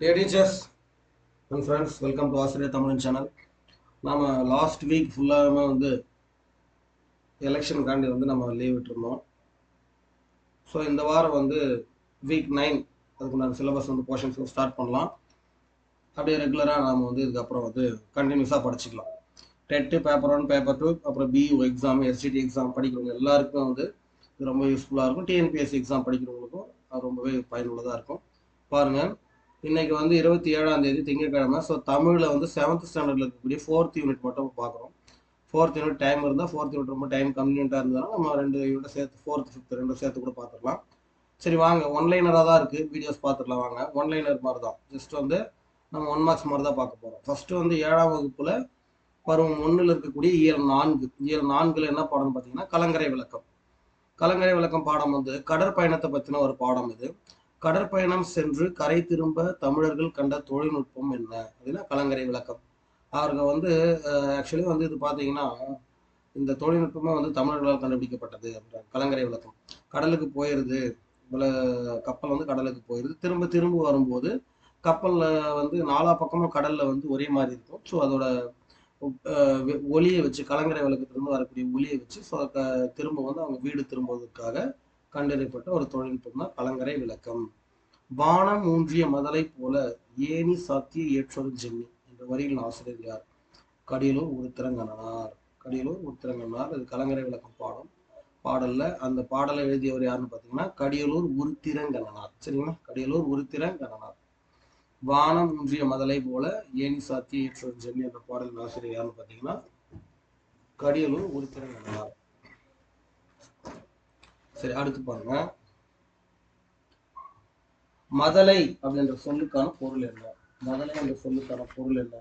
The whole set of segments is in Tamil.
Dear teachers and friends, welcome to Australia Tamil channel. நாம லாஸ்ட் வீக் ஃபுல்லாக வந்து எலெக்ஷனுக்காண்டி வந்து நம்ம லீவ் விட்டுருந்தோம். ஸோ இந்த வாரம் வந்து வீக் 9 அதுக்குண்டான சிலபஸ் வந்து போர்ஷன்ஸ் ஸ்டார்ட் பண்ணலாம். அப்படியே ரெகுலராக நாம் வந்து இதுக்கப்புறம் வந்து கண்டினியூஸாக படிச்சுக்கலாம். டெட்டு பேப்பர் 1 பேப்பர் 2 அப்புறம் பியூ எக்ஸாம் எஸ்டிடி எக்ஸாம் படிக்கிறவங்க எல்லாருக்கும் வந்து இது ரொம்ப யூஸ்ஃபுல்லாக இருக்கும். டிஎன்பிஎஸ்சி எக்ஸாம் படிக்கிறவங்களுக்கும் அது ரொம்பவே பயனுள்ளதாக இருக்கும். பாருங்கள், இன்னைக்கு வந்து 27ஆம் தேதி திங்கட்கிழமை. ஸோ தமிழில் வந்து 7th ஸ்டாண்டர்டில் இருக்கக்கூடிய 4th யூனிட் மட்டும் பார்க்குறோம். 4th யூனிட் டைம் இருந்தால் 4th யூனிட் ரொம்ப டைம் கன்வீனியண்ட்டாக இருந்தாலும் நம்ம 2 யூனிட் சேர்த்து 4th 5th 2 சேர்த்து கூட பார்த்துக்கலாம். சரி வாங்க, ஒன்லைனராக தான் இருக்குது, வீடியோஸ் பார்த்துக்கலாம் வாங்க. ஒன்லைனர் மாதிரி தான், ஜஸ்ட் வந்து நம்ம 1 மார்க்ஸ் மாதிரி தான் பார்க்க போகிறோம். ஃபஸ்ட்டு வந்து 7ஆம் வகுப்பில் பருவம் 1ல் இருக்கக்கூடிய இயல் 4. இயல் 4ல் என்ன பாடம்னு பார்த்தீங்கன்னா கலங்கரை விளக்கம். கலங்கரை விளக்கம் பாடம் வந்து கடற்பயணத்தை பற்றின ஒரு பாடம். இது கடற்பயணம் சென்று கரை திரும்ப தமிழர்கள் கண்ட தொழில்நுட்பம் என்ன அப்படின்னா கலங்கரை விளக்கம். அவர்கள் வந்து ஆக்சுவலி வந்து இது பார்த்தீங்கன்னா இந்த தொழில்நுட்பமே வந்து தமிழர்களால் கண்டுபிடிக்கப்பட்டது அப்படின்ற கலங்கரை விளக்கம். கடலுக்கு போயிடுது, இவ்வளோ கப்பல் வந்து கடலுக்கு போயிடுது, திரும்ப திரும்ப வரும்போது கப்பலில் வந்து நாலா பக்கமும் கடலில் வந்து ஒரே மாதிரி இருக்கும். ஸோ அதோட ஒளியை வச்சு, கலங்கரை விளக்கத்திலிருந்து வரக்கூடிய ஒளியை வச்சு திரும்ப வந்து அவங்க வீடு திரும்புவதற்காக கண்டறியப்பட்ட ஒரு தொழில்நுட்பம் தான் கலங்கரை விளக்கம். வானம் ஊன்றிய மதலை போல ஏனி சாத்திய ஏற்றொரு ஜென்னி என்ற வரியில் ஆசிரியர் யார்? கடியலூர் உருத்திரங்கண்ணனார். கடியலூர் உருத்திரங்கண்ணனார். இது கலங்கரை விளக்கம் பாடம். பாடல்ல அந்த பாடலை எழுதியவர் யாருன்னு பார்த்தீங்கன்னா கடியலூர் உருத்திரங்கண்ணனார். சரிங்களா, கடியலூர் உருத்திரங்கண்ணனார். வானம் ஊன்றிய மதலை போல ஏனி சாத்திய ஏற்றொரு ஜென்னி என்ற பாடலின் ஆசிரியர் யாருன்னு பார்த்தீங்கன்னா கடியலூர் உருத்திரங்கண்ணனார். சரி, அடுத்து பாருங்க, மதலை அப்படின்ற சொல்லுக்கான பொருள் என்ன? மதலை என்ற சொல்லுக்கான பொருள் என்ன?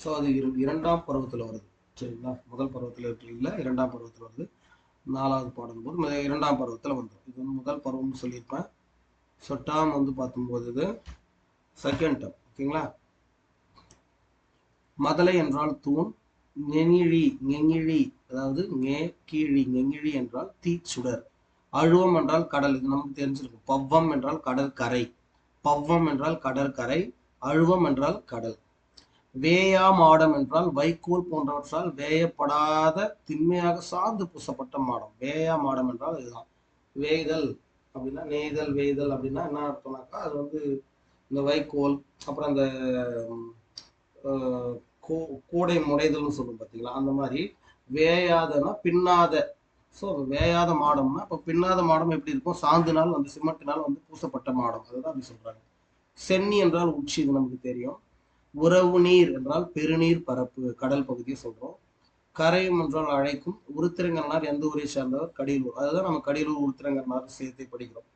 ஸோ அது இரண்டாம் பருவத்தில் வருது. சரிங்களா, முதல் பருவத்தில் இருக்கீங்களா, இரண்டாம் பருவத்தில் வருது. 4வது பாடும் போது இரண்டாம் பருவத்தில் வந்துடும். இது வந்து முதல் பருவம்னு சொல்லியிருப்பேன். ஸோ டேர்ம் வந்து பார்க்கும்போது இது செகண்ட் டேர்ம். ஓகேங்களா. மதலை என்றால் தூண், நெகிழி நெகிழி அதாவது கீழி நெகிழி என்றால் தீச்சுடர், அழுவம் என்றால் கடல். இது நமக்கு தெரிஞ்சிருக்கும். பவ்வம் என்றால் கடற்கரை, பவ்வம் என்றால் கடற்கரை, அழுவம் என்றால் கடல். வேயா மாடம் என்றால் வைக்கோல் போன்றவற்றால் வேயப்படாத திண்மையாக சார்ந்து பூசப்பட்ட மாடம். வேயா மாடம் என்றால் இதுதான். வேய்தல் அப்படின்னா நெய்தல், வேய்தல் அப்படின்னா என்ன அர்த்தம்னாக்கா அது வந்து இந்த வைக்கோல், அப்புறம் அந்த கூடை முடைதல்னு சொல்லும் பார்த்தீங்களா, அந்த மாதிரி. வேயாதனா பின்னாத. ஸோ வேயாத மாடம்னா இப்போ பின்னாத மாடம் எப்படி இருக்கும்? சாந்தினால் வந்து சிமெண்ட்டினால் வந்து பூசப்பட்ட மாடம், அதுதான் அப்படி சொல்றாங்க. சென்னி என்றால் உச்சி, இது நமக்கு தெரியும். உறவு நீர் என்றால் பெருநீர் பரப்பு, கடல் பகுதியை சொல்றோம். கரையும் என்றால் அழைக்கும். உருத்திரங்கண்ணனார் எந்த ஊரை சேர்ந்தவர்? கடலூர். அதுதான் நம்ம கடலூர் உருத்திரங்கண்ணனார் சேர்த்து படிக்கிறோம்.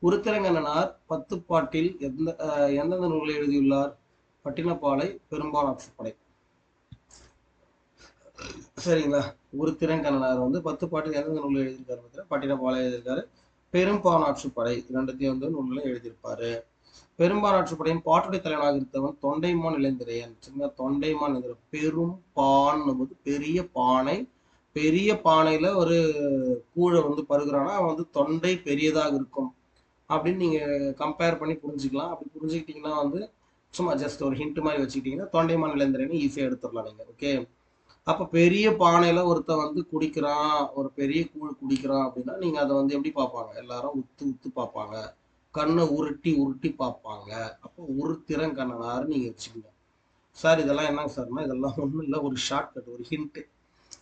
உருத்திரங்கண்ணனார் 10 பாட்டில் எந்தெந்த நூல்களை எழுதியுள்ளார்? பட்டினப்பாலை, பெரும்பாலாற்றுப்படை. சரிங்களா, உருத்திரங்கண்ணனார் வந்து 10 பாட்டில் எந்தெந்த நூல்களை எழுதியிருக்காரு? பட்டினப்பாலை எழுதியிருக்காரு, பெரும்பாலாற்றுப்படை இரண்டுத்தையும் வந்து நூல்களை எழுதியிருப்பாரு. பெரும்பாலாற்றுப்படையின் பாட்டுடை தலைவனாக இருந்தவன் தொண்டைமான் இளைந்திரையன். சின்ன தொண்டைமான் என்கிற பெரும் பான் போது பெரிய பானை, பெரிய பானையில ஒரு கூழை வந்து பருகிறானா அவன் வந்து தொண்டை பெரியதாக இருக்கும் அப்படின்னு நீங்க கம்பேர் பண்ணி புரிஞ்சுக்கலாம். அப்படி புரிஞ்சுக்கிட்டீங்கன்னா வந்து சும்மா ஜஸ்ட் ஒரு ஹிண்ட் மாதிரி வச்சுக்கிட்டீங்கன்னா தொண்டைமான் இளைந்திரையன் ஈஸியா எடுத்துடலாம் நீங்க. ஓகே, அப்ப பெரிய பானையில ஒருத்தன் வந்து குடிக்கிறான், ஒரு பெரிய கூழ் குடிக்கிறான் அப்படின்னா நீங்க அதை வந்து எப்படி பார்ப்பாங்க? எல்லாரும் உத்து உத்து பார்ப்பாங்க, கண்ணை உருட்டி உருட்டி பார்ப்பாங்க. அப்போ உருத்திரங்கண்ணனார் நீங்க வச்சுக்கோங்க. சார் இதெல்லாம் என்னங்க சார்னா இதெல்லாம் ஒன்றும் இல்லை, ஒரு ஷார்ட் கட், ஒரு ஹிண்ட்.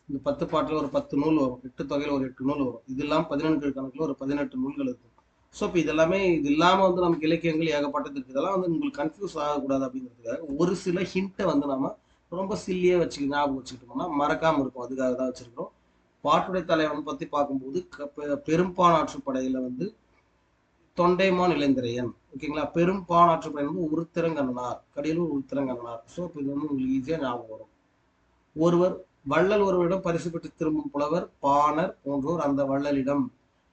இந்த 10 பாட்டில் ஒரு 10 நூல் வரும், 8 தொகையில் ஒரு 8 நூல் வரும். இது இல்லாமல் 17 கணக்கில் ஒரு 18 நூல்கள் இருக்கும். ஸோ இப்போ இதெல்லாமே இது இல்லாமல் வந்து நமக்கு இலக்கியங்கள் ஏகப்பட்டது இருக்குது. இதெல்லாம் வந்து உங்களுக்கு கன்ஃபியூஸ் ஆகக்கூடாது அப்படிங்கிறதுக்காக ஒரு சில ஹிண்ட்டை வந்து நம்ம ரொம்ப சில்லியாக ஞாபகம் வச்சுக்கிட்டோம்னா மறக்காமல் இருக்கும். அதுக்காக தான் வச்சுருக்கிறோம். பாட்டுடை தலைவன் பற்றி பார்க்கும்போது பெரும்பாலாற்றுப்படையில் வந்து தொண்டைமான் இளைந்திரையன். ஓகேங்களா, பெரும்பாலாற்றுப்படை வந்து உருத்திரங்கண்ணனார், கடலூர் உருத்திரங்கண்ணனார். ஸோ இப்போ இது வந்து உங்களுக்கு ஈஸியாக ஞாபகம் வரும். வள்ளல் ஒருவரிடம் பரிசு பெற்று திரும்பும் புலவர் பாணர் போன்றோர் அந்த வள்ளலிடம்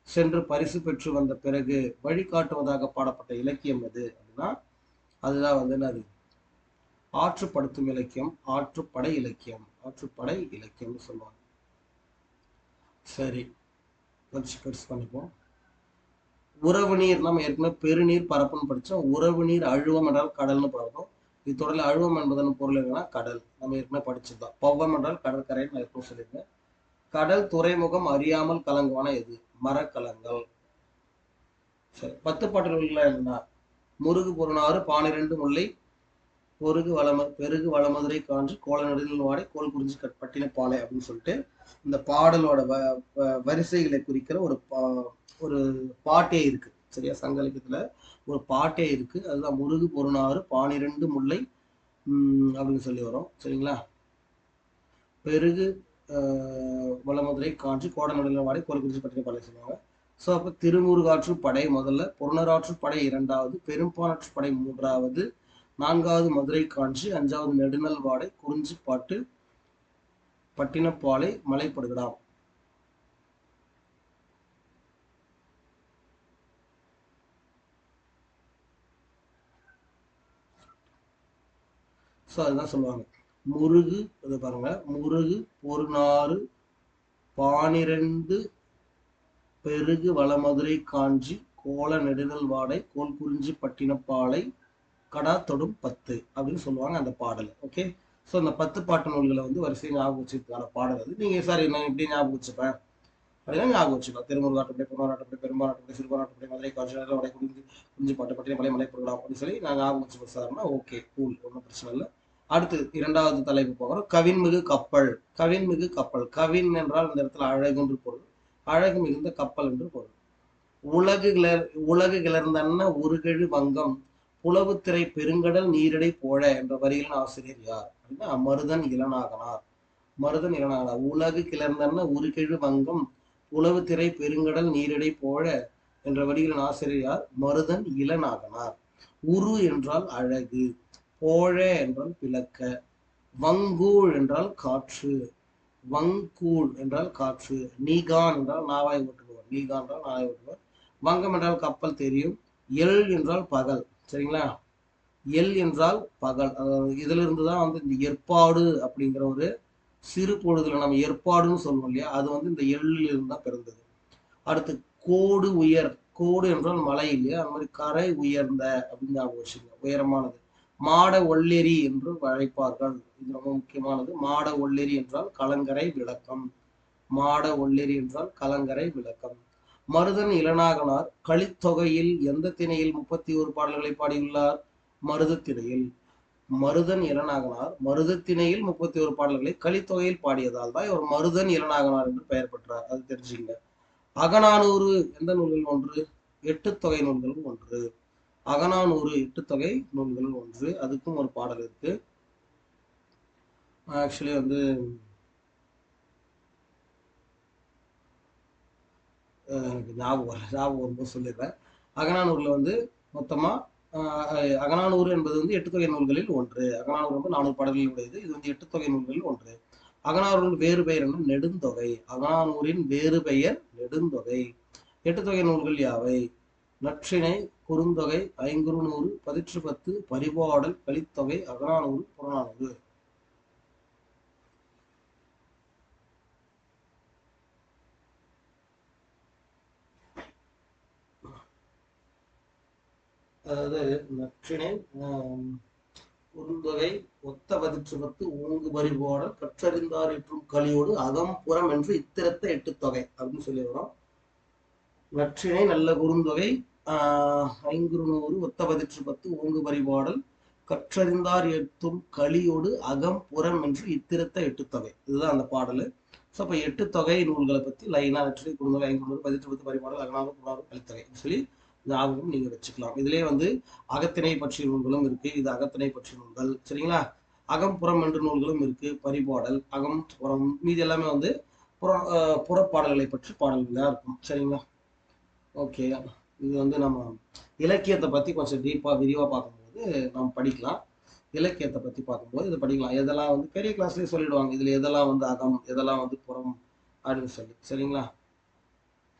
சென்று பரிசு பெற்று வந்த பிறகு வழிகாட்டுவதாக பாடப்பட்ட இலக்கியம் எது அப்படின்னா அதுதான் வந்து என்னது? ஆற்றுப்படுத்தும் இலக்கியம், ஆற்றுப்படை இலக்கியம்னு சொல்லுவாங்க. சரி, வச்சு பெருசு பண்ணிப்போம். உறவு நீர் நம்ம ஏற்கனவே பெருநீர் பரப்புன்னு படித்தோம். உறவு நீர் அழுவம் என்றால் கடல்னு பார்த்தோம். இது தொடரில் அழுவம் என்பதன் பொருள் என்னன்னா கடல். நம்ம ஏற்கனவே படிச்சதுதான். பவ்வம் என்றால் கடற்கரைன்னு நான் எப்பவும் சொல்லியிருக்கேன். கடல் துறைமுகம் அறியாமல் கலங்குவான எது? மரக்கலங்கள். சரி, 10 பாடல் உள்ள என்னன்னா முருகு பொருணாறு 12 முல்லை பெருகு வளமதுரை காஞ்சி கோல நெடுநில் வாடை கோல் குறிஞ்சி பட்டின பாலை அப்படின்னு சொல்லிட்டு இந்த பாடலோட வரிசைகளை குறிக்கிற ஒரு பாட்டே இருக்கு. சரியா, சங்க இலக்கியத்துல ஒரு பாட்டே இருக்கு. அதுதான் முருகு பொருணாறு 12 முல்லை அப்படின்னு சொல்லி வரும். சரிங்களா, பெருகு வளமதுரை காஞ்சி கோட நடுநில் வாடை கோல் குறிஞ்சி பட்டின பாலை சொல்லுவாங்க. ஸோ அப்போ திருமுருகாற்று படை முதல்ல, புறநராற்று படை இரண்டாவது, பெரும்பானாற்று படை மூன்றாவது, 4வது மதுரை காஞ்சி, 5வது நெடுநல் வாடை குறிஞ்சி பாட்டு பட்டினப்பாலை மலைப்படுகடாம். ஸோ அதுதான் சொல்லுவாங்க. முருகு இது பாருங்க, முருகு பொருநாறு 12 பெருகு வளமதுரை காஞ்சி கோல நெடுநல் வாடை கோல் குறிஞ்சி பட்டினப்பாலை கடா தொடும் 10 அப்படின்னு சொல்லுவாங்க அந்த பாடல். ஓகே, ஸோ அந்த 10 பாட்டு நூல்களை வந்து வரிசையை ஞாபகம் வச்சுக்கான பாடல் அது. நீங்கள் சார் நான் எப்படி ஞாபகம் வச்சுப்பேன் அப்படின்னா ஞாபகம் வச்சுக்கலாம். திருமுருகாட்டுப்படை, புறநாட்டுப்படை, பெரும்பாலாட்டுப்படை, சிறுபான்மைப்படை, மதுரை காஞ்சி வடை குறிஞ்சி பாட்டு பட்டின மலை மலைப்படுகலாம் அப்படின்னு சொல்லி நான் ஞாபகம் வச்சுப்பேன் சார்னா ஓகே கூல், ஒன்றும் பிரச்சனை இல்லை. அடுத்து 2வது தலைப்பு போகிறோம். கவின்மிகு கப்பல். கவின்மிகு கப்பல். கவின் என்றால் இந்த இடத்துல அழகு என்று பொருள், அழகு மிகுந்த கப்பல் என்று பொருள். உலகு கிளர்ந்தன்ன உருகெழு வங்கம் புலவுத்திரை பெருங்கடல் நீரிடை போழ என்ற வரிகளின் ஆசிரியர் யார் அப்படின்னா மருதன் இளநாகனார். மருதன் இளநாகனார். உலகு கிளர்ந்தன்ன உருகெழு வங்கம் புலவுத்திரை பெருங்கடல் நீரிடை போழ என்ற வரிகளின் ஆசிரியர் யார்? மருதன் இளநாகனார். உரு என்றால் அழகு, போழ என்றால் பிளக்க, வங்கூழ் என்றால் காற்று, வங்கூழ் என்றால் காற்று, நீகான் என்றால் நாவாய் ஓட்டுபவர், நீகான் என்றால் நாவாய் ஓட்டுபவர், வங்கம் என்றால் கப்பல் தெரியும், எல் என்றால் பகல். சரிங்களா, எல் என்றால் பகல். இதுல இருந்துதான் வந்து இந்த ஏற்பாடு அப்படிங்கிற ஒரு சிறு பொழுதுல நம்ம ஏற்பாடுன்னு சொல்லுவோம் இல்லையா, அது வந்து இந்த எள்ளில் இருந்தா பிறந்தது. அடுத்து கோடு உயர். கோடு என்றால் மலை இல்லையா, அந்த மாதிரி கரை உயர்ந்த அப்படின்னு ஞாபகம் வச்சுக்கோங்க, உயரமானது. மாட ஒள்ளெரி என்று அழைப்பார்கள். இது ரொம்ப முக்கியமானது. மாட ஒள்ளெரி என்றால் கலங்கரை விளக்கம். மாட ஒள்ளெரி என்றால் கலங்கரை விளக்கம். மருதன் இளநாகனார் கலித்தொகையில் எந்த திணையில் 31 பாடல்களை பாடியுள்ளார்? மருதத்திணையில். மருதன் இளநாகனார் மருதத்திணையில் 31 பாடல்களை கலித்தொகையில் பாடியதால் தான் இவர் மருதன் இளநாகனார் என்று பெயர் பெற்றார். அது தெரிஞ்சுங்க. அகநானூறு எந்த நூல்கள் ஒன்று? 8 தொகை நூல்கள் ஒன்று. அகநானூறு 8 தொகை நூல்கள் ஒன்று. அதுக்கும் ஒரு பாடல் இருக்கு. ஆக்சுவலி வந்து எனக்கு ஞாபகம் வரும்போது சொல்லிடுறேன். அகநானூர்ல வந்து மொத்தமா அகநானூறு என்பது வந்து 8 தொகை நூல்களில் ஒன்று. அகநானூறு வந்து 400 பாடல்களில் உடையது. இது வந்து 8 தொகை நூல்களில் ஒன்று. அகநானூரின் வேறு பெயர் என்ன? நெடுந்தொகை. அகநானூரின் வேறு பெயர் நெடுந்தொகை. 8 தொகை நூல்கள் யாவை? நற்றிணை, குறுந்தொகை, ஐங்குறுநூறு, 10 பரிபாடல், கலித்தொகை, அகநானூறு, புறநானூறு. அதாவது நற்றிணை, குறுந்தொகை, ஒத்த 10 ஊங்கு பரிபாடல், கற்றறிந்தார் ஏற்றும் கலியோடு அகம் புறம் என்று இத்திரத்த 8 தொகை அப்படின்னு சொல்லி வரும். நற்றிணை, நல்ல குறுந்தொகை, ஐங்குறுநூறு, ஒத்த 10 ஊங்கு பரிபாடல், கற்றறிந்தார் ஏற்றும் கலியோடு அகம் புறம் என்று இத்திரத்த 8 தொகை. இதுதான் அந்த பாடல். ஸோ அப்போ 8 தொகை நூல்களை பற்றி லைனா நற்றிணை, குறுந்தொகை, ஐங்குறுநூறு, 10 பரிபாடல், அகநானூறு, புறநானூறு, கலித்தொகை சொல்லி ஞாபகம் நீங்க வச்சுக்கலாம். இதுலயே வந்து அகத்திணை பற்றிய நூல்களும் இருக்கு. இது அகத்திணை பற்றிய நூல்கள். சரிங்களா, அகம்புறம் என்ற நூல்களும் இருக்கு. பரிபாடல், அகம், புறம், மீது எல்லாமே வந்து புறப்பாடல்களை பற்றி பாடல்களா இருக்கும். சரிங்களா, ஓகே. இது வந்து நம்ம இலக்கியத்தை பத்தி கொஞ்சம் விரிவா பார்க்கும்போது நம்ம படிக்கலாம். இலக்கியத்தை பத்தி பார்க்கும்போது இதை படிக்கலாம். எதெல்லாம் வந்து பெரிய கிளாஸ்லயே சொல்லிடுவாங்க, இதுல எதெல்லாம் வந்து அகம், எதெல்லாம் வந்து புறம் அப்படின்னு சொல்லி. சரிங்களா,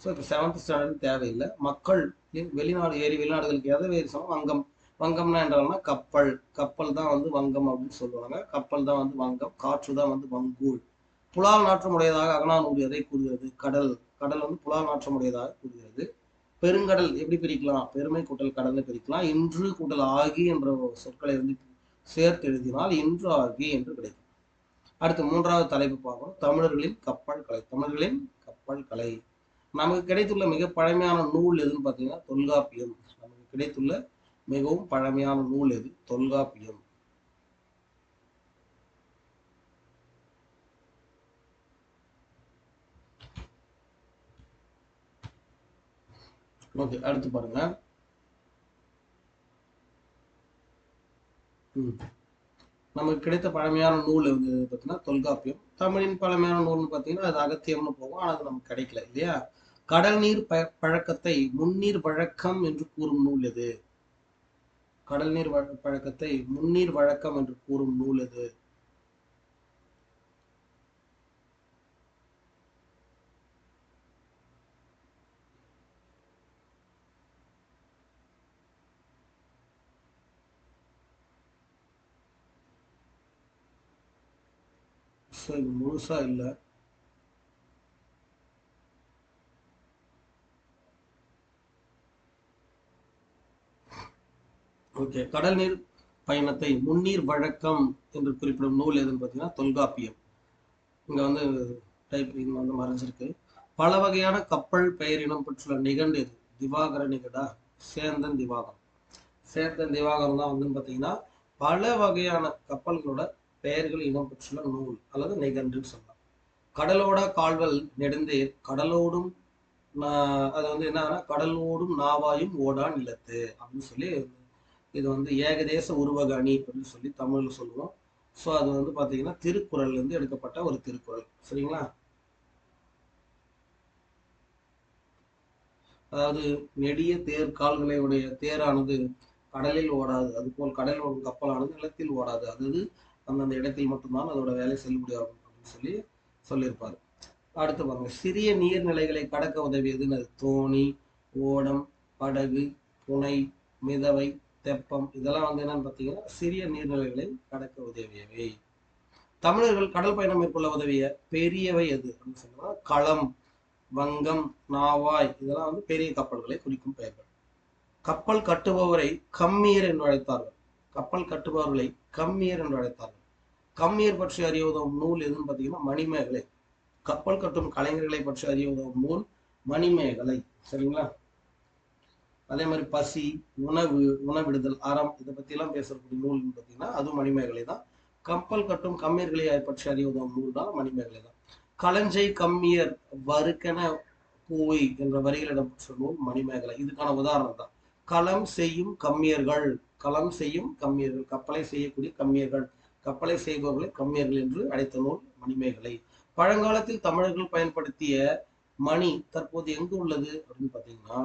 ஸோ இப்போ 7th ஸ்டாண்டர்ட் தேவையில்லை. மக்கள் வெளிநாடுகளுக்கு எதை வேறு சொன்னால் வங்கம். வங்கம்னா என்றால்னா கப்பல். கப்பல் தான் வந்து வங்கம் அப்படின்னு சொல்லுவாங்க. கப்பல் தான் வந்து வங்கம். காற்று தான் வந்து வங்கூழ். புலால் நாற்றமுடையதாக அகநானூறு எதை கூறுகிறது? கடல். கடல் வந்து புலால் நாற்றமுடையதாக கூறுகிறது. பெருங்கடல் எப்படி பிரிக்கலாம்? பெருமை கூட்டல் கடல்னு பிரிக்கலாம். இன்று கூட்டல் ஆகி என்ற சொற்களை வந்து சேர்த்து எழுதினால் இன்று ஆகி என்று கிடைக்கும். அடுத்து மூன்றாவது தலைப்பு பார்ப்போம். தமிழர்களின் கப்பல் கலை. தமிழர்களின் கப்பல் கலை. நமக்கு கிடைத்துள்ள மிக பழமையான நூல் எதுன்னு பார்த்தீங்கன்னா தொல்காப்பியம். நமக்கு கிடைத்துள்ள மிகவும் பழமையான நூல் எது? தொல்காப்பியம். ஓகே, அடுத்து பாருங்க. நமக்கு கிடைத்த பழமையான நூல் வந்து பார்த்தீங்கன்னா தொல்காப்பியம். தமிழின் பழமையான நூல்னு பார்த்தீங்கன்னா அது அகத்தியம்னு போகும். ஆனால் அது நமக்கு கிடைக்கல இல்லையா? கடல் நீர் பழக்கத்தை முன்னீர் வழக்கம் என்று கூறும் நூல் எது? கடல் நீர் பழக்கத்தை முன்னீர் வழக்கம் என்று கூறும் நூல் எது? முழுசா இல்லை. ஓகே, கடல் நீர் பயணத்தை முன்னீர் வழக்கம் என்று குறிப்பிடும் நூல் எதுன்னு பார்த்தீங்கன்னா தொல்காப்பியம். இங்க வந்து டைப்பிங் வந்து மறைஞ்சிருக்கு. பல வகையான கப்பல் பெயரினம் பெற்றுள்ள நிகண்டு எது? திவாகர நிகடா? சேந்தன் திவாகரம். சேந்தன் திவாகரம் தான் வந்து பார்த்தீங்கன்னா பல வகையான கப்பல்களோட பெயர்கள் இனம் பெற்றுள்ள நூல் அல்லது நிகண்டுன்னு சொல்லலாம். கடலோட கால்வல் நெடுந்தேர் கடலோடும் அது வந்து என்னன்னா கடலோடும் நாவாயும் ஓடா நிலத்து அப்படின்னு சொல்லி இது வந்து ஏகதேச உருவக அணி அப்படின்னு சொல்லி தமிழ்ல சொல்லுவோம். ஸோ அது வந்து பார்த்தீங்கன்னா திருக்குறள்ல இருந்து எடுக்கப்பட்ட ஒரு திருக்குறள். சரிங்களா? அதாவது நெடிய தேர் கால்களை உடைய தேரானது கடலில் ஓடாது, அதுபோல் கடலில் ஓடும் கப்பலானது நிலத்தில் ஓடாது, அது அந்தந்த இடத்தில் மட்டும்தான் அதோட வேலை செல்லுபடியாகும் அப்படின்னு சொல்லி சொல்லியிருப்பாரு. அடுத்து பாருங்க, சிறிய நீர்நிலைகளை கடக்க உதவியதுன்னு தோணி, ஓடம், படகு, புனை, மிதவை, தெப்பம் இதெல்லாம் வந்து என்னன்னு பார்த்தீங்கன்னா சிறிய நீர்நிலைகளை கடக்க உதவியவை. தமிழர்கள் கடல் பயணம் மேற்கொள்ள உதவிய பெரியவை எது அப்படின்னு சொன்னா களம், வங்கம், நாவாய் இதெல்லாம் வந்து பெரிய கப்பல்களை குறிக்கும் பெயர்கள். கப்பல் கட்டுபவரை கம்மியர் என்று அழைத்தார்கள். கப்பல் கட்டுபவர்களை கம்மியர் என்று அழைத்தார்கள். கம்மியர் பற்றி அறிய உதவும் நூல் எதுன்னு பார்த்தீங்கன்னா மணிமேகலை. கப்பல் கட்டும் கலைஞர்களை பற்றி அறிய உதவும் நூல் மணிமேகலை. சரிங்களா? அதே மாதிரி பசி, உணவு, உணவிடுதல், அறம் இதை பத்தி எல்லாம் பேசக்கூடிய நூல் பார்த்தீங்கன்னா அதுவும் மணிமேகலை தான். கப்பல் கட்டும் கம்மியர்களை பற்றி அறிய உதவும் நூல் தான் மணிமேகலை தான். களஞ்சை கம்மியர் வறுக்கென பூவை என்ற வரிகளிடம் சொல்லுவோம் மணிமேகலை. இதுக்கான உதாரணம் தான். களம் செய்யும் கம்மியர்கள். களம் செய்யும் கம்மியர்கள், கப்பலை செய்யக்கூடிய கம்மியர்கள், கப்பலை செய்பவர்களை கம்மியர்கள் என்று அழைத்த நூல் மணிமேகலை. பழங்காலத்தில் தமிழர்கள் பயன்படுத்திய மணி தற்போது எங்கு உள்ளது அப்படின்னு பார்த்தீங்கன்னா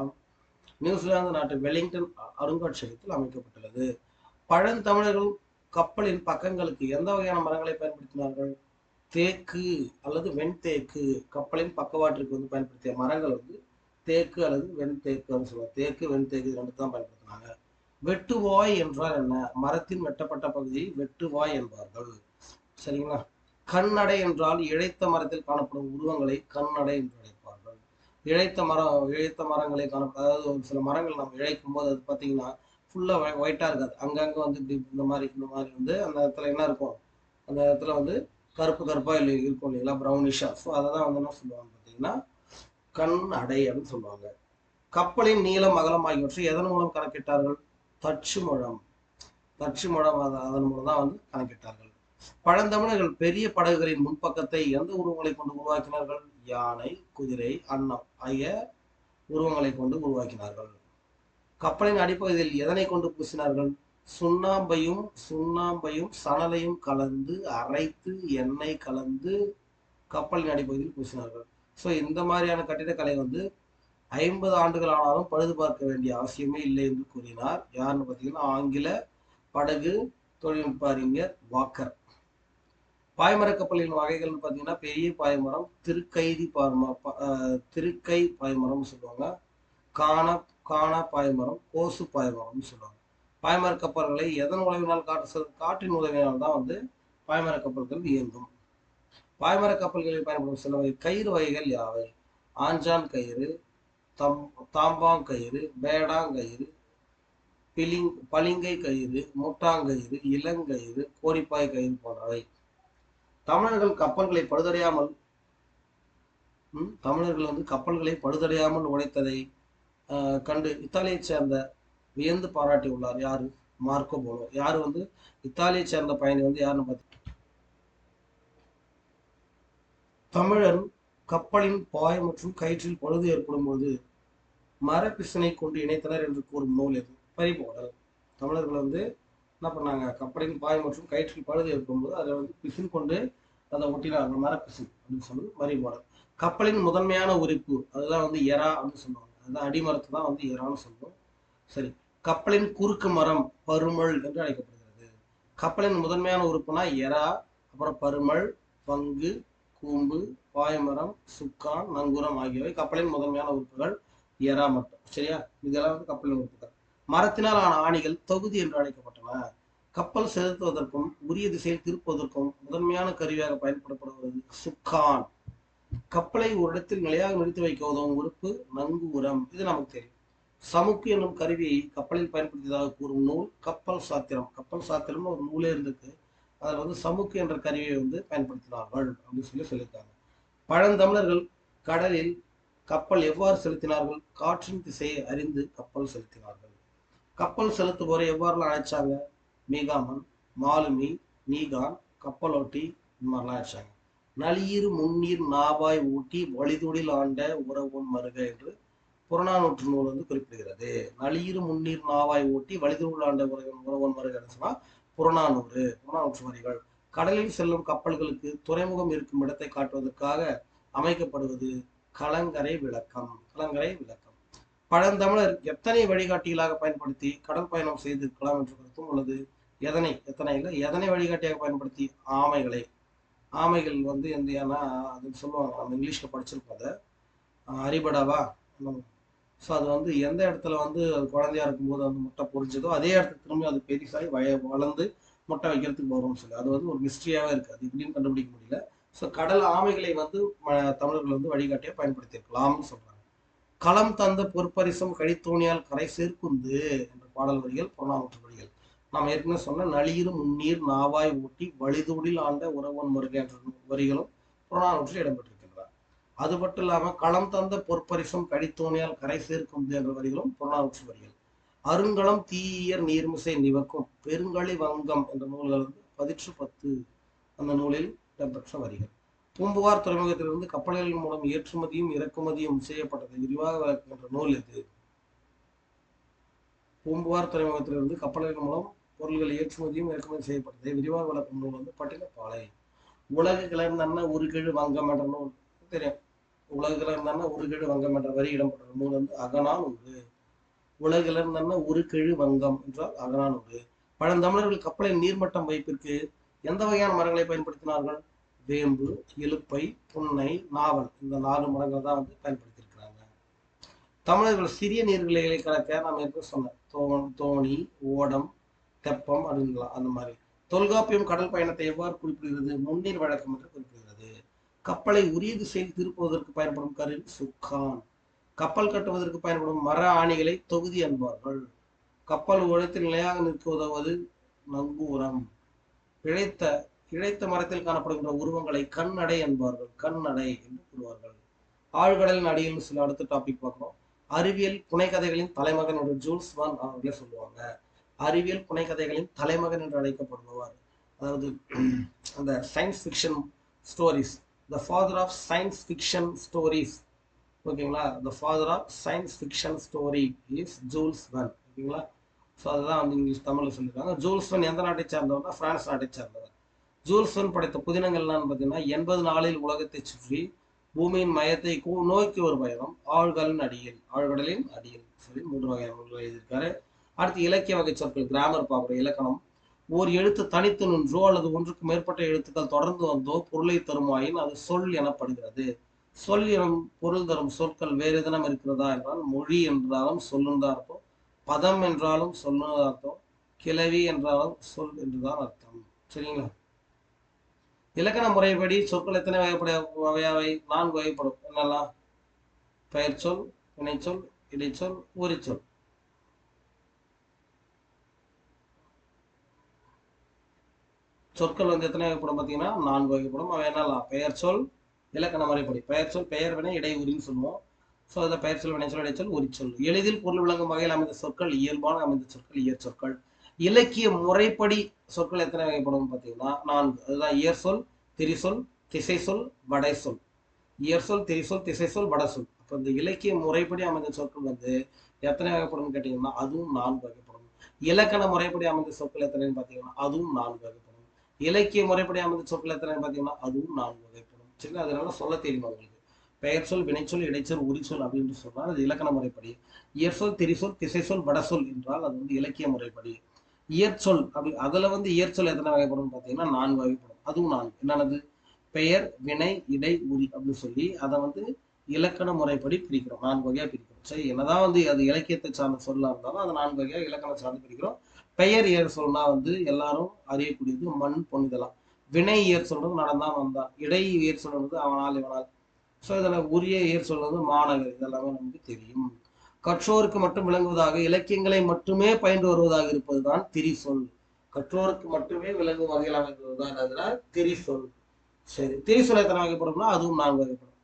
நியூசிலாந்து நாட்டு வெலிங்டன் அருங்காட்சியகத்தில் அமைக்கப்பட்டுள்ளது. பழந்தமிழர்கள் கப்பலின் பக்கங்களுக்கு எந்த வகையான மரங்களை பயன்படுத்தினார்கள்? தேக்கு அல்லது வெண்தேக்கு. கப்பலின் பக்கவாட்டிற்கு வந்து பயன்படுத்திய மரங்கள் வந்து தேக்கு அல்லது வெண்தேக்கு அப்படின்னு சொல்லுவாங்க. தேக்கு, வெண்தேக்கு இது ரெண்டு தான் பயன்படுத்தினாங்க. வெட்டுவாய் என்றால் என்ன? மரத்தின் வெட்டப்பட்ட பகுதியை வெட்டுவாய் என்பார்கள். சரிங்களா? கண்ணடை என்றால் இழைத்த மரத்தில் காணப்படும் உருவங்களை கண்ணடை என்று அழைப்பார்கள். இழைத்த மரங்களை அதாவது ஒரு சில மரங்கள் நம்ம இழைக்கும் போது அது பார்த்தீங்கன்னா ஃபுல்லா ஒயிட்டா இருக்காது. அங்கங்க வந்து இந்த மாதிரி வந்து அந்த இடத்துல என்ன இருக்கும்? அந்த இடத்துல வந்து கருப்பு கருப்பா இல்லை இருக்கும் இல்லைங்களா? ப்ரௌனிஷா. ஸோ அதை தான் வந்து என்ன சொல்லுவாங்க பார்த்தீங்கன்னா கண் அடை அப்படின்னு சொல்லுவாங்க. கப்பலின் நீளம், அகலம் ஆகியவற்றை எதன் மூலம் கணக்கிட்டார்கள்? தச்சு முழம். தச்சு முழம் அதன் மூலம் தான் வந்து கணக்கிட்டார்கள். பழந்தமிழர்கள் பெரிய படகுகளின் முன்பக்கத்தை எந்த உருவங்களை கொண்டு உருவாக்கினார்கள்? யானை, குதிரை, அன்னம் ஆகிய உருவங்களை கொண்டு உருவாக்கினார்கள். கப்பலின் அடிப்பகுதியில் எதனை கொண்டு பூசினார்கள்? சுண்ணாம்பையும் சணலையும் கலந்து அரைத்து எண்ணெய் கலந்து கப்பலின் அடிப்பகுதியில் பூசினார்கள். ஸோ இந்த மாதிரியான கட்டிடக்கலை வந்து 50 ஆண்டுகள் ஆனாலும் பழுது பார்க்க வேண்டிய அவசியமே இல்லை என்று கூறினார். யாருன்னு பார்த்தீங்கன்னா ஆங்கில படகு தொழில்நுட்ப அறிஞர் வாக்கர். பாய்மர கப்பலின் வகைகள்னு பார்த்தீங்கன்னா பெரிய பாய்மரம், திருக்கை பாய்மரம் சொல்லுவாங்க, காண பாய்மரம், கோசு பாய்மரம்னு சொல்லுவாங்க. பாய்மர கப்பல்களை எதன் உதவினால் காற்றின் உதவினால் தான் வந்து பாய்மர கப்பல்கள் இயங்கும். பாய்மர கப்பல்களில் பயன்படும் சில வகை கயிறு வகைகள் யாவை? ஆஞ்சான் கயிறு, தாம்பாங்கயிறு, பேடாங்கயிறு, பளிங்கை கயிறு, முட்டாங்கயிறு, இளங்கயிறு, கோரிப்பாய் கயிறு போன்றவை. தமிழர்கள் கப்பல்களை பழுதடையாமல் கப்பல்களை பழுதடையாமல் உடைத்ததை கண்டு இத்தாலியை சேர்ந்த வியந்து பாராட்டி உள்ளார். யாரு? Marco polo. யாரு இத்தாலியை சேர்ந்த பயணி யாருன்னு பார்த்து, தமிழர் கப்பலின் பாய் மற்றும் கயிற்றில் பழுது ஏற்படும் போது மரப்பிசனை கொண்டு இணைத்தனர் என்று கூறும் நூல் எது? பறிபோடல். தமிழர்கள் என்ன பண்ணாங்க? கப்பலின் பாய் மற்றும் கயிற்றில் பழுது ஏற்படும் போது அதை பிசின் கொண்டு அதை ஒட்டினாங்க, மரப்பிசின் அப்படின்னு சொல்லி பறிபோடல். கப்பலின் முதன்மையான உறுப்பு அதுதான் எறா அப்படின்னு சொல்லுவாங்க. அதுதான் அடிமரத்தை தான் எறான்னு சொல்லுவோம். சரி, கப்பலின் குறுக்கு மரம் பருமல் என்று அழைக்கப்படுகிறது. கப்பலின் முதன்மையான உறுப்புனா எறா, அப்புறம் பருமல், பங்கு, கூம்பு, பாய்மரம், சுக்கான், நங்குரம் ஆகியவை கப்பலின் முதன்மையான உறுப்புகள். எறா மட்டும். சரியா? இதெல்லாம் கப்பலின் உறுப்புகள். மரத்தினால் ஆன ஆணிகள் தொகுதி என்று அழைக்கப்பட்டன. கப்பல் செலுத்துவதற்கும் உரிய திசையில் திருப்புவதற்கும் முதன்மையான கருவியாக பயன்படுத்தப்படுவது சுக்கான். கப்பலை ஒரு இடத்தில் நிலையாக நிறுத்தி வைக்க உதவும் உறுப்பு நங்கூரம். இது நமக்கு தெரியும். சமுக்கு என்னும் கருவியை கப்பலில் பயன்படுத்தியதாக கூறும் நூல் கப்பல் சாத்திரம். கப்பல் சாத்திரம்னு ஒரு நூலே இருந்திருக்கு. அதில் சமுக்கு என்ற கருவியை பயன்படுத்தினார்கள் அப்படின்னு சொல்லியிருக்காங்க. பழந்தமிழர்கள் கடலில் கப்பல் எவ்வாறு செலுத்தினார்கள்? காற்றின் திசையை அறிந்து கப்பல் செலுத்தினார்கள். கப்பல் செலுத்துவோரை எவ்வாறுலாம் அழைச்சாங்க? மீகாமன், மாலுமி, நீகான், கப்பலோட்டி, இந்த மாதிரிலாம் அழைச்சாங்க. நளியிரு முன்னீர் நாவாய் ஊட்டி வழிதொழில் ஆண்ட உறவும் மருக என்று புறநானூற்று நூல் குறிப்பிடுகிறது. நளியிரு முன்னீர் நாவாய் ஊட்டி வழிதொழில் ஆண்ட உறவன் மருகன்னு சொன்னா புறநானூற்று வரிகள். கடலில் செல்லும் கப்பல்களுக்கு துறைமுகம் இருக்கும் இடத்தை காட்டுவதற்காக அமைக்கப்படுவது கலங்கரை விளக்கம். பழந்தமிழர் எத்தனை வழிகாட்டிகளாக பயன்படுத்தி கடல் பயணம் செய்திருக்கலாம் என்ற கருத்தும் உள்ளது. எதனை வழிகாட்டியாக பயன்படுத்தி? ஆமைகள் அது சொல்லுவாங்க, நம்ம இங்கிலீஷ்ல படிச்சிருப்போம். அதை அரிபடாவா. ஸோ அது எந்த இடத்துல குழந்தையா இருக்கும்போது முட்டை பொறிச்சதோ அதே இடத்துக்கு திரும்பி அது பெருசாகி வளர்ந்து முட்டை வைக்கிறதுக்கு வரும்னு சொல்லி அது ஒரு மிஸ்ட்ரியாவே இருக்கு. அது இப்படின்னு கண்டுபிடிக்க முடியல. ஸோ கடல் ஆமைகளை தமிழர்கள் வழிகாட்டியா பயன்படுத்தியிருக்கலாம்னு சொல்றாங்க. களம் தந்த பொற்பரிசம் கழித்தோணியால் கரை சேர்க்குந்து என்ற பாடல் வரிகள் புறநானூற்று வரிகள். நாம் ஏற்கனவே சொன்ன நளியிரு முன்னீர் நாவாய் ஊட்டி வழிதூடில் ஆண்ட உறவன் மருக என்ற வரிகளும் புறநானூற்றில் இடம்பெற்றிருக்கின்றன. அது மட்டும் இல்லாம களம் தந்த பொற்பரிசம் கழித்தோணியால் கரை சேர்க்குந்து என்ற வரிகளும் புறநானூற்று வரிகள். அருங்கலம் தீயர் நீர்மிசை நிவக்கும் பெருங்களி வங்கம் என்ற நூல்கள் 10 அந்த நூலில் இடம்பெற்ற வரிகள். பூம்புகார் துறைமுகத்திலிருந்து கப்பல்களின் மூலம் ஏற்றுமதியும் இறக்குமதியும் செய்யப்பட்டதை விரிவாக விளக்குகின்ற நூல் எது? பூம்புகார் துறைமுகத்திலிருந்து கப்பல்களின் மூலம் பொருள்கள் ஏற்றுமதியும் இறக்குமதி செய்யப்பட்டதை விரிவாக விளக்கும் நூல் பட்டினப்பாலை. உலகு கிளர்ந்தன்ன உருகெழு வங்கம் என்ற நூல் தெரியும். உலகு கிளர்ந்தன்ன உருகெழு வங்கம் என்ற வரி இடம்பெற்ற நூல் அகநானூறு. உலகு கிளர்ந்தன்ன உருகெழு வங்கம் என்றால் அகநானூறு. பழந்தமிழர்கள் கப்பலின் நீர்மட்டம் வைப்பிற்கு எந்த வகையான மரங்களை பயன்படுத்தினார்கள்? வேம்பு, இலுப்பை, புன்னை, நாவல் இந்த 4 மரங்கள் தான் பயன்படுத்தியிருக்கிறாங்க. தமிழர்கள் சிறிய நீர்நிலைகளை கலக்க நாம் ஏற்கனவே சொன்ன தோணி, ஓடம், தெப்பம் அப்படின்லாம் அந்த மாதிரி. தொல்காப்பியம் கடல் பயணத்தை எவ்வாறு குறிப்பிடுகிறது? முன்னீர் வழக்கம் என்று குறிப்பிடுகிறது. கப்பலை உரிய திசையில் திருப்புவதற்கு பயன்படும் கருவி சுக்கான். கப்பல் கட்டுவதற்கு பயன்படும் மர ஆணிகளை தொகுதி என்பார்கள். கப்பல் உழைத்து நிலையாக நிற்க உதவுவது நங்கூரம். இழைத்த மரத்தில் காணப்படுகின்ற உருவங்களை கண்ணடை என்பார்கள். கண்ணடை என்று கூறுவார்கள். ஆழ்கடலின் அடியில் சில அடுத்த டாபிக் பார்க்கிறோம். அறிவியல் புனைக்கதைகளின் தலைமகன் என்று ஜூல்ஸ் வான் அவர்களே சொல்லுவாங்க. அறிவியல் புனைக்கதைகளின் தலைமகன் என்று அழைக்கப்படுபவர், அதாவது அந்த science fiction stories, the father of science fiction stories. ஓகேங்களா? The father of science fiction story is Jules Verne. ஓகேங்களா? ஸோ அதுதான் இங்கிலீஷ் தமிழில் சொல்லியிருக்காங்க. ஜூல்ஸ் வெர்ன் எந்த நாட்டை சேர்ந்தவர்னா பிரான்ஸ் நாட்டை சேர்ந்தவர். ஜூல்ஸ் வெர்ன் படைத்த புதினங்கள் என்னன்னு பார்த்தீங்கன்னா 80 நாளில் உலகத்தை சுற்றி பூமியின் மையத்தை நோக்கி ஒரு பயணம், ஆழ்கடலின் அடியில் சொல்லி 3 வகையான நூல்கள் எழுதியிருக்காரு. அடுத்து இலக்கிய வகை சொற்கள், கிராமர் பார்க்குற இலக்கணம். ஓர் எழுத்து தனித்து நின்றோ அல்லது ஒன்றுக்கு மேற்பட்ட எழுத்துக்கள் தொடர்ந்து வந்தோ பொருளை தருமாயின் அது சொல் எனப்படுகிறது. சொல் எனும் பொருள் தரும் சொற்கள் வேறு எதனம் இருக்கிறதா என்றால் மொழி என்றாலும் சொல்லுதான் அர்த்தம், பதம் என்றாலும் சொல்லுதான் அர்த்தம், கிளவி என்றாலும் சொல் என்றுதான் அர்த்தம். சரிங்களா? இலக்கண முறைப்படி சொற்கள் எத்தனை வகையாவை? 4 வகைப்படும். என்னெல்லாம்? பெயர் சொல், வினைச்சொல், இடைச்சொல், உரிச்சொல். சொற்கள் வந்து எத்தனை வகைப்படும் பார்த்தீங்கன்னா 4 வகைப்படும். அவை என்னெல்லாம்? பெயர் சொல், இலக்கண முறைப்படி பெயர் சொல், பெயர் வினை இடை உரின்னு சொல்லுவோம். ஸோ அதை பெயர் சொல், வினைச்சொல், இடைச்சொல், உரிச்சொல். எளிதில் பொருள் விளங்கும் வகையில் அமைந்த சொற்கள் இயல்பான அமைந்த சொற்கள் இயற்சொற்கள். இலக்கிய முறைப்படி சொற்கள் எத்தனை வகைப்படும் பார்த்தீங்கன்னா 4. அதுதான் இயற்சொல், திரிசொல், திசைச்சொல், வடைசொல். இயற்சொல், திரிசொல், திசைச்சொல், வடசொல். அப்போ இந்த இலக்கிய முறைப்படி அமைந்த சொற்கள் வந்து எத்தனை வகைப்படும் கேட்டீங்கன்னா அதுவும் 4 வகைப்படும். இலக்கண முறைப்படி அமைந்த சொற்கள் எத்தனைன்னு பார்த்தீங்கன்னா அதுவும் 4 வகைப்படும். இலக்கிய முறைப்படி அமைந்த சொற்கள் எத்தனைன்னு பார்த்தீங்கன்னா அதுவும் 4 வகைப்படும். சரி, அதனால சொல்ல தெரியும் உங்களுக்கு. பெயர் சொல், வினைச்சொல், இடைச்சொல், உரிச்சொல் அப்படின்னு சொன்னால் அது இலக்கண முறைப்படி. இயற்சொல், திரிசொல், திசைச்சொல், வடசொல் என்றால் அது வந்து இலக்கிய முறைப்படி. இயற்சொல் அப்படி அதுல வந்து இயற்சொல் எத்தனை வகைப்படும் பார்த்தீங்கன்னா 4 வகைப்படும். அதுவும் 4. என்னது? பெயர், வினை, இடை, உரி அப்படின்னு சொல்லி அதை வந்து இலக்கண முறைப்படி பிரிக்கிறோம். 4 வகையா பிரிக்கிறோம். சரி, என்னதான் வந்து அது இலக்கியத்தை சார்ந்த சொல்லா இருந்தாலும் அதை 4 வகையா இலக்கணம் சார்ந்து பிரிக்கிறோம். பெயர் இயற் சொல்னா வந்து எல்லாரும் அறியக்கூடியது மண், பொன் இதெல்லாம். வினை இயற் சொல்றது நடந்தான் வந்தான். இடை இயற் சொல்றது அவனால் இவனால். ஸோ இதில் உரிய இயற் சொல்றது மாணவர். இதெல்லாமே நமக்கு தெரியும். கற்றோருக்கு மட்டும் விளங்குவதாக இலக்கியங்களை மட்டுமே பயின்று வருவதாக இருப்பதுதான் திரிசொல். கற்றோருக்கு மட்டுமே விளங்கும் வகையில் அமைந்துதான் அதுல திரிசொல். சரி, திரிசொல் எத்தனை வகைப்படும்னா அதுவும் 4 வகைப்படும்.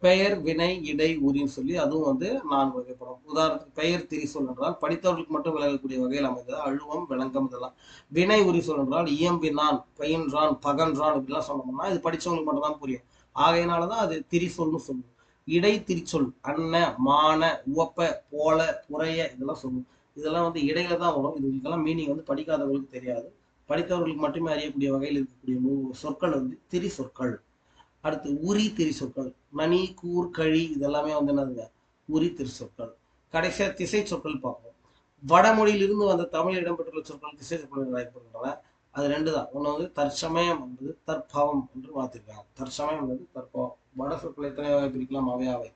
பெயர், வினை, இடை, உரின்னு சொல்லி அதுவும் வந்து 4 வகைப்படும். உதாரணத்துக்கு பெயர் திரிசொல் என்றால் படித்தவர்களுக்கு மட்டும் விளங்கக்கூடிய வகையில் அமைந்தது அழுவம், விளங்கம் இதெல்லாம். வினை உரிசொல் என்றால் இயம்பினான், பயின்றான், பகன்றான் இப்படிலாம் சொன்னோம்னா இது படிச்சவங்களுக்கு மட்டும் தான் புரியும். ஆகையினாலதான் அது திரிசொல்னு சொல்லுவோம். இடை திரிச்சொல் அன்ன, மான, உவப்ப, போல, புறைய இதெல்லாம் சொல்லுவோம். இதெல்லாம் வந்து இடையில தான் வரும். இதுக்கெல்லாம் மீனிங் வந்து படிக்காதவர்களுக்கு தெரியாது. படித்தவர்களுக்கு மட்டுமே அறியக்கூடிய வகையில் இருக்கக்கூடிய சொற்கள் வந்து திரி சொற்கள். அடுத்து உரி திரி சொற்கள். நனி, கூர், கழி இதெல்லாமே வந்து என்னதுங்க? உரி திரு சொற்கள். கடைசியா திசை சொற்கள் பார்ப்போம். வடமொழியிலிருந்து வந்த தமிழ் இடம்பெற்றுள்ள சொற்கள் திசை சொற்கள் அழைக்கப்படுகின்றன. அது 2 தான். ஒன்று வந்து தற்சமயம் என்பது தற்பவம் என்று மாத்திருக்காங்க. தற்சமயம் என்பது தற்பவம். வட சொற்கள் எத்தனை வகை பிரிக்கலாம்? அவையாவை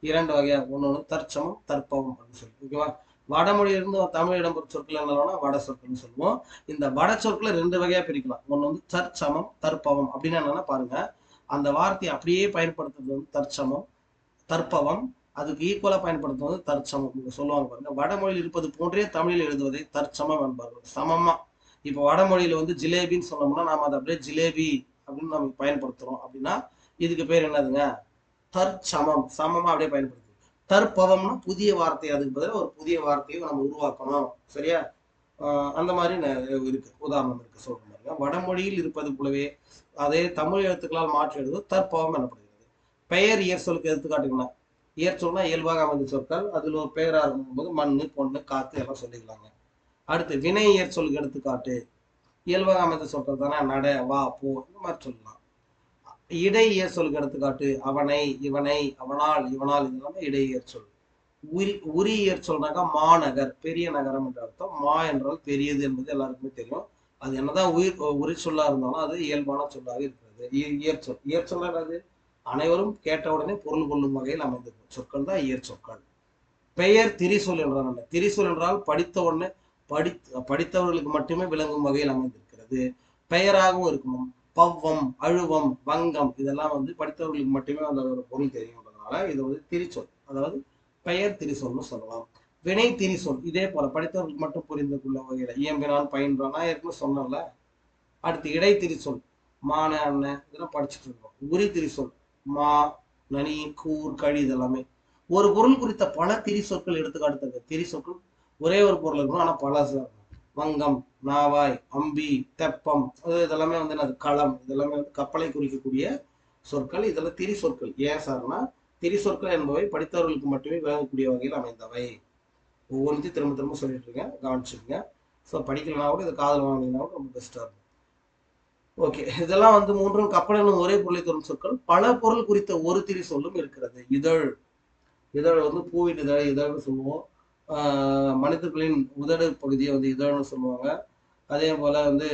2 வகையா. ஒன்று தற்சமம், தற்பவம் அப்படின்னு சொல்லி. ஓகேவா? வடமொழியிலிருந்து தமிழ் இடம்பெற்ற சொற்கள் என்னன்னா வட சொற்கள்னு சொல்லுவோம். இந்த வட சொற்களை 2 வகையா பிரிக்கலாம். ஒன்று வந்து தற்சமம், தற்பவம் அப்படின்னு என்னன்னா பாருங்க. அந்த வார்த்தையை அப்படியே பயன்படுத்துறது வந்து தற்சமம், தற்பவம். அதுக்கு ஈக்குவலா பயன்படுத்துவது தற்சமம். நீங்க சொல்லுவாங்க பாருங்க. வடமொழியில் இருப்பது போன்றே தமிழில் எழுதுவதை தற்சமம் என்பார்கள். சமமா. இப்போ வடமொழியில வந்து ஜிலேபின்னு சொன்னோம்னா நாம அதை அப்படியே ஜிலேபி அப்படின்னு நம்ம பயன்படுத்துறோம் அப்படின்னா இதுக்கு பேர் என்னதுங்க? தற்சமம். சமமா அப்படியே பயன்படுத்துது. தற்பவம்னா புதிய வார்த்தை. அதுக்கு பதிலாக ஒரு புதிய வார்த்தையை நம்ம உருவாக்கணும். சரியா? அந்த மாதிரி இருக்கு. உதாரணம் இருக்கு சொல்ற பாருங்க. வடமொழியில் இருப்பது போலவே அதே தமிழ் எழுத்துக்களால் மாற்றி எழுதுவது தற்பவம் எனப்படுகிறது. பெயர் இயற் சொல்லுக்கு எடுத்துக்காட்டுங்கன்னா இயற் சொல்னா இயல்பாக அமைந்த சொற்கள். அதுல ஒரு பெயரா இருக்கும்போது மண்ணு, பொண்ணு, காத்து எல்லாம் சொல்லிக்கலாங்க. அடுத்து வினை இயற் சொல்லுக்கு எடுத்துக்காட்டு. இயல்பாக அமைந்த சொற்கள் தானே. நட, வா, போ இந்த மாதிரி சொல்லலாம். இடை இயற் சொல்லுக்கு எடுத்துக்காட்டு அவனை, இவனை, அவனால், இவனால் இது எல்லாமே இடை இயற் சொல். உரி இயற் சொல்றாங்க மாநகர், பெரிய நகரம் என்ற அர்த்தம். மா என்றால் பெரியது என்பது எல்லாருக்குமே தெரியும். அது என்னதான் உரி சொல்லா இருந்தாலும் அது இயல்பான சொல்லாக இருக்கிறது. இயற்சொல். இயற்சொல் என்னது? அனைவரும் கேட்டவுடனே பொருள் கொள்ளும் வகையில் அமைந்தது சொற்கள் தான் இயற்சொற்கள். பெயர் திரிசொல் என்றால் என்ன? திரிசொல் என்றால் படித்த உடனே படித்தவர்களுக்கு மட்டுமே விளங்கும் வகையில் அமைந்திருக்கிறது. பெயராகவும் இருக்கணும். பவ்வம், அழுவம், வங்கம் இதெல்லாம் வந்து படித்தவர்களுக்கு மட்டுமே அந்த ஒரு பொருள் தெரியும்ன்றதுனால இது வந்து திரிசொல். அதாவது பெயர் திரிசொல்னு சொல்லலாம். வினை திரிசொல் இதே போல படித்தவர்களுக்கு மட்டும் புரிந்து கொள்ள வகையில இயம்பினான், பயின்றான் நான் ஏற்கனவே சொன்னேன்ல. அடுத்து இடை திரிசொல் மான, அண்ணன் இதெல்லாம் படிச்சுட்டு இருக்கோம். உரி திரிசொல் மா, நனி, கூர், கழி இதெல்லாமே. ஒரு பொருள் குறித்த பல திரி சொற்கள் எடுத்துக்காட்டு. திரி சொற்கள் ஒரே ஒரு பொருள் இருக்கும் ஆனா பல வங்கம், நாவாய், அம்பி, தெப்பம் இதெல்லாமே வந்து என்னது? களம் இதெல்லாமே வந்து கப்பலை குறிக்கக்கூடிய சொற்கள். இதெல்லாம் திரி சொற்கள். ஏன் சார்னா திரி சொற்கள் என்பவை படித்தவர்களுக்கு மட்டுமே விளங்கக்கூடிய வகையில் அமைந்தவை. ஒவ்வொன்றையும் திரும்ப திரும்ப சொல்லிட்டு இருக்கேன், கவனிச்சுக்கங்க. ஸோ படிக்கலனா கூட இதை காதல் வாங்கினீங்கன்னா கூட ரொம்ப பெஸ்ட்டாக இருக்கும். ஓகே, இதெல்லாம் வந்து மூன்றும் கப்பல் என்னும் ஒரே பொருளை தரும் சொற்கள். பல பொருள் குறித்த ஒரு திரி சொல்லும் இருக்கிறது. இதழ். இதழ் வந்து பூவின் இதழ் இதழ்னு சொல்லுவோம். மனிதர்களின் உதடு பகுதியை வந்து இதழ்னு சொல்லுவாங்க. அதே போல வந்து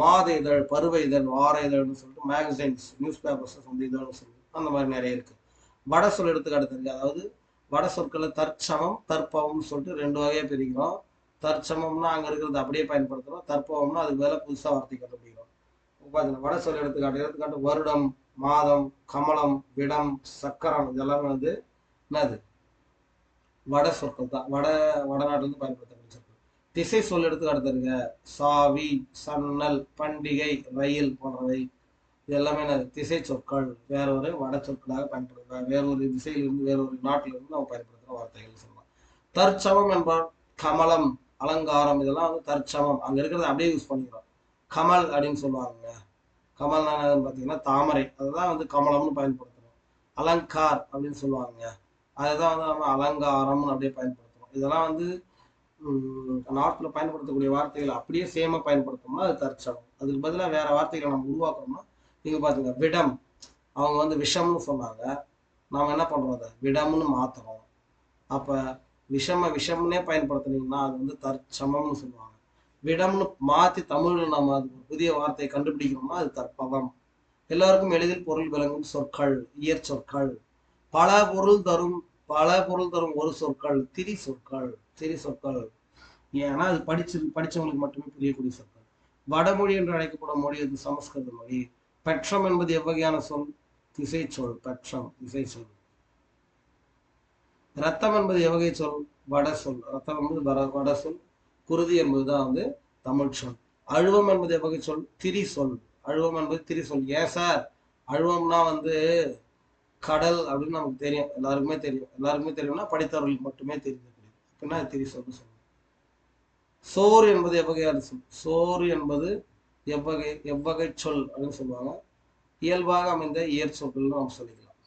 மாத இதழ், பருவ இதழ், வார இதழ்னு சொல்லிட்டு மேகசைன்ஸ், நியூஸ் பேப்பர்ஸ் வந்து இதழ்னு சொல்லுவோம். அந்த மாதிரி நிறைய இருக்கு. வட சொல் எடுத்துக்காட்டு தெரிஞ்சு, அதாவது வட சொற்களை தற்சமம், தற்பவம் சொல்லிட்டு 2 வகையா பிரிக்கிறோம். தற்சமம்னா அங்க இருக்கிறது அப்படியே பயன்படுத்துறோம். தற்பவம்னா அதுக்கு மேல புதுசா வார்த்தை கண்டுபிடிக்கிறோம். பாத்தீங்கன்னா வட சொல் எடுத்துக்காட்டு வருடம், மாதம், கமலம், விடம், சக்கரம் இதெல்லாம் வந்து என்னது வட சொற்கள் தான். வடநாட்டுல இருந்து பயன்படுத்தக்கூடிய சொற்கள். திசை சொல் எடுத்துக்காட்டுங்க சாவி, சன்னல், பண்டிகை, ரயில் போன்றவை. இது எல்லாமே என்னது திசை சொற்கள். வேற ஒரு வட சொற்களாக பயன்படுத்த வேற ஒரு திசையிலிருந்து வேற ஒரு நாட்டிலிருந்து நம்ம பயன்படுத்துகிற வார்த்தைகள் சொல்லலாம். தற்சமம் என்பால் கமலம், அலங்காரம் இதெல்லாம் வந்து தற்சமம். அங்க இருக்கிறத அப்படியே யூஸ் பண்ணிக்கிறோம். கமல் அப்படின்னு சொல்லுவாங்க. கமல் பார்த்தீங்கன்னா தாமரை, அதுதான் வந்து கமலம்னு பயன்படுத்துறோம். அலங்கார் அப்படின்னு சொல்லுவாங்க, அதுதான் வந்து நம்ம அலங்காரம்னு அப்படியே பயன்படுத்துறோம். இதெல்லாம் வந்து நாட்டில் பயன்படுத்தக்கூடிய வார்த்தைகளை அப்படியே சேமா பயன்படுத்தோம்னா அது தற்சமம். அதுக்கு பதிலாக வேற வார்த்தைகளை நம்ம உருவாக்கணும்னா நீங்க பாத்துங்க விடம், அவங்க வந்து விஷம்னு சொன்னாங்க, நாம என்ன பண்றோம் அதை விடம்னு மாத்துறோம். அப்ப விஷம்னே பயன்படுத்தினீங்கன்னா அது வந்து தற்சமம்னு சொல்லுவாங்க. விடம்னு மாத்தி தமிழ்ல நம்ம அது புதிய வார்த்தையை கண்டுபிடிக்கணும்னா அது தற்பவம். எல்லாருக்கும் எளிதில் பொருள் விளங்கும் சொற்கள் இயற் சொற்கள். பல பொருள் தரும் ஒரு சொற்கள் திரி சொற்கள். ஏன்னா அது படிச்சவங்களுக்கு மட்டுமே புரியக்கூடிய சொற்கள். வடமொழி என்று அழைக்கப்படும் மொழி அது சமஸ்கிருத மொழி. பெற்றம் என்பது எவ்வகையான சொல்? திசை சொல். பெற்றம் திசை சொல். ரத்தம் என்பது எவ்வகை சொல்? வட சொல். ரத்தம் என்பது வட சொல். குருதி என்பதுதான் வந்து தமிழ் சொல். அழுவம் என்பது எவ்வகை சொல்? திரி சொல். அழுவம் என்பது திரி சொல். ஏன் சார் அழுவம்னா வந்து கடல் அப்படின்னு நமக்கு தெரியும், எல்லாருக்குமே தெரியும்னா படித்தவர்களுக்கு மட்டுமே தெரியும் அப்படின்னா திரி சொல் சொல்லுவோம். சோறு என்பது எவ்வகையான சொல்? சோறு என்பது எவ்வகை சொல் அப்படின்னு சொல்லுவாங்க. இயல்பாக அமைந்த இயற் சொற்கள் நாம் சொல்லிக்கலாம்.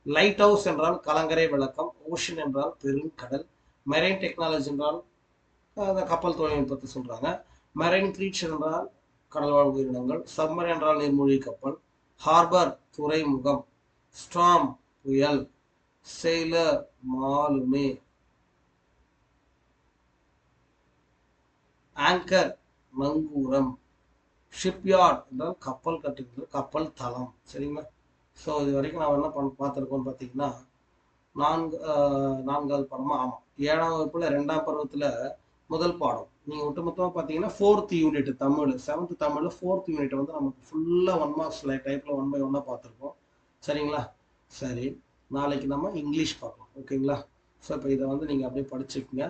லைட் ஹவுஸ் என்றால் கலங்கரை விளக்கம். ஓஷன் என்றால் பெருங்கடல். மெரைன் டெக்னாலஜி என்றால் கப்பல் தொழில்நுட்பத்தை சொல்றாங்க. மெரைன் கிரீச்சர் என்றால் கடல்வாழ் உயிரினங்கள். சப்மர் என்றால் நீர்மூழ்கி கப்பல். ஹார்பர் துறைமுகம். ஸ்டார்ம் புயல். செயிலர் மாலுமி. ஆங்கர் நங்கூரம். ஷிப்யார்ட் என்றால் கப்பல் கட்டுகிறது, கப்பல் தளம். சரிங்களா? ஸோ இது வரைக்கும் நான் என்ன பார்த்துருக்கோம்னு பார்த்தீங்கன்னா நான்காவது பாடமா ஆமாம் 7ஆம் வகுப்புல 2ஆம் பருவத்தில் முதல் பாடம். நீங்கள் ஒட்டுமொத்தமாக பார்த்தீங்கன்னா 4th unit Tamil 7th Tamil 4th unit வந்து நமக்கு ஃபுல்லாக 1 மார்க்ஸ் டைப்பில் 1 by 1 பார்த்துருக்கோம். சரிங்களா? சரி, நாளைக்கு நம்ம இங்கிலீஷ் பார்க்கலாம். ஓகேங்களா? ஸோ இப்போ இதை வந்து நீங்கள் அப்படியே படிச்சுக்கோங்க.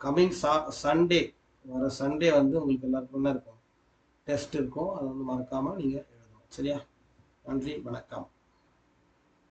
கம்மிங் சண்டே வர சண்டே வந்து உங்களுக்கு எல்லாருக்கும் என்ன இருக்கும்? டெஸ்ட் இருக்கும். அதை வந்து மறக்காமல் நீங்கள் எழுதணும். சரியா? நன்றி, வணக்கம்.